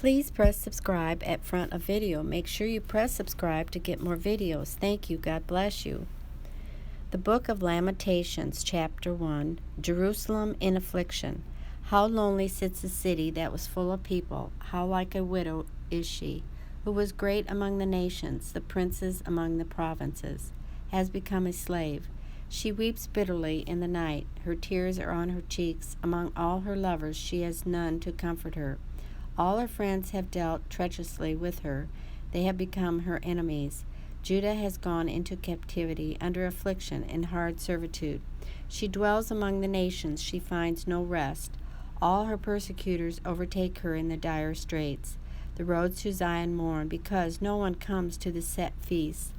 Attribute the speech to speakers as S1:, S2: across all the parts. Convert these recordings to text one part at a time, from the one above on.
S1: Please press subscribe at front of video. Make sure you press subscribe to get more videos. Thank you. God bless you. The Book of Lamentations, Chapter 1, Jerusalem in Affliction. How lonely sits the city that was full of people. How like a widow is she, who was great among the nations, the princes among the provinces, has become a slave. She weeps bitterly in the night. Her tears are on her cheeks. Among all her lovers she has none to comfort her. All her friends have dealt treacherously with her. They have become her enemies. Judah has gone into captivity, under affliction and hard servitude. She dwells among the nations. She finds no rest. All her persecutors overtake her in the dire straits. The roads to Zion mourn, because no one comes to the set feasts.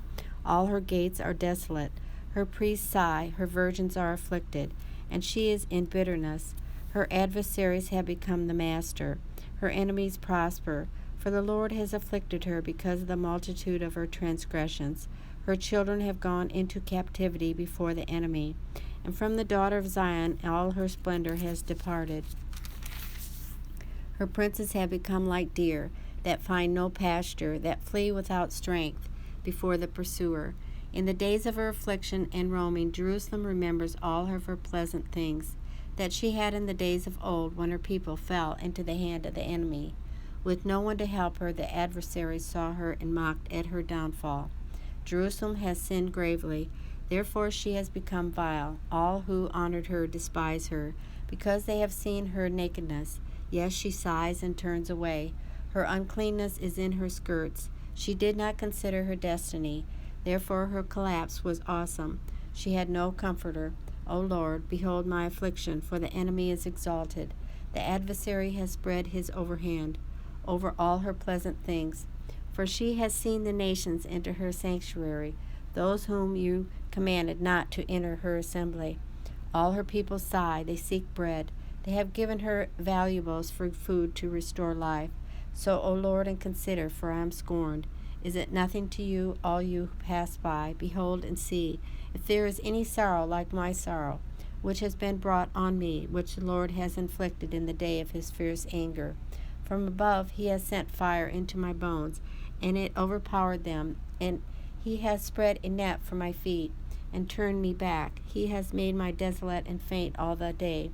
S1: All her gates are desolate. Her priests sigh. Her virgins are afflicted, and she is in bitterness. Her adversaries have become the master. Her enemies prosper, for the Lord has afflicted her because of the multitude of her transgressions. Her children have gone into captivity before the enemy, and from the daughter of Zion all her splendor has departed. Her princes have become like deer, that find no pasture, that flee without strength before the pursuer. In the days of her affliction and roaming, Jerusalem remembers all of her pleasant things that she had in the days of old, when her people fell into the hand of the enemy. With no one to help her, the adversaries saw her and mocked at her downfall. Jerusalem has sinned gravely, therefore she has become vile. All who honored her despise her, because they have seen her nakedness. Yes, she sighs and turns away. Her uncleanness is in her skirts. She did not consider her destiny, therefore her collapse was awesome. She had no comforter. O Lord, behold my affliction, for the enemy is exalted. The adversary has spread his overhand over all her pleasant things. For she has seen the nations enter her sanctuary, those whom you commanded not to enter her assembly. All her people sigh, they seek bread. They have given her valuables for food to restore life. So, O Lord, and consider, for I am scorned. Is it nothing to you, all you who pass by? Behold and see, if there is any sorrow like my sorrow, which has been brought on me, which the Lord has inflicted in the day of his fierce anger. From above he has sent fire into my bones, and it overpowered them, and he has spread a net for my feet, and turned me back. He has made me desolate and faint all the day.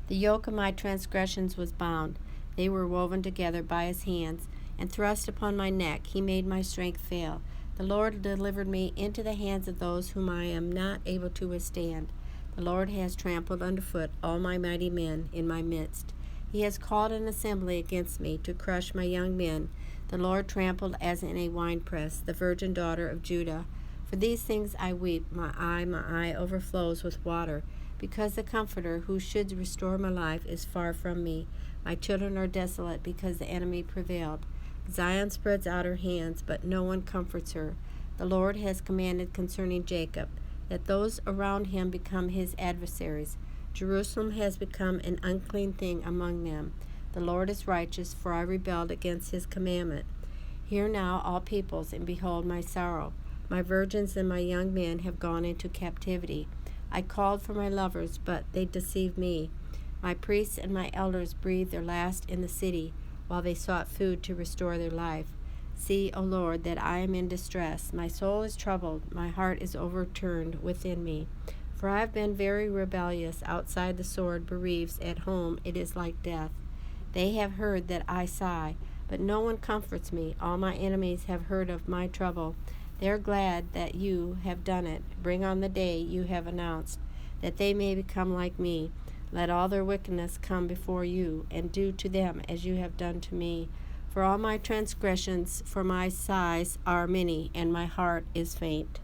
S1: The yoke of my transgressions was bound. They were woven together by his hands, and thrust upon my neck. He made my strength fail. The Lord delivered me into the hands of those whom I am not able to withstand. The Lord has trampled underfoot all my mighty men in my midst. He has called an assembly against me to crush my young men. The Lord trampled as in a winepress the virgin daughter of Judah. For these things I weep. My eye overflows with water, because the Comforter who should restore my life is far from me. My children are desolate because the enemy prevailed. Zion spreads out her hands, but no one comforts her. The Lord has commanded concerning Jacob, that those around him become his adversaries. Jerusalem has become an unclean thing among them. The Lord is righteous, for I rebelled against his commandment. Hear now, all peoples, and behold my sorrow. My virgins and my young men have gone into captivity. I called for my lovers, but they deceived me. My priests and my elders breathed their last in the city, while they sought food to restore their life. See, O Lord, that I am in distress. My soul is troubled. My heart is overturned within me. For I have been very rebellious. Outside the sword bereaves. At home it is like death. They have heard that I sigh, but no one comforts me. All my enemies have heard of my trouble. They are glad that you have done it. Bring on the day you have announced, that they may become like me. Let all their wickedness come before you, and do to them as you have done to me. For all my transgressions, for my sighs are many, and my heart is faint.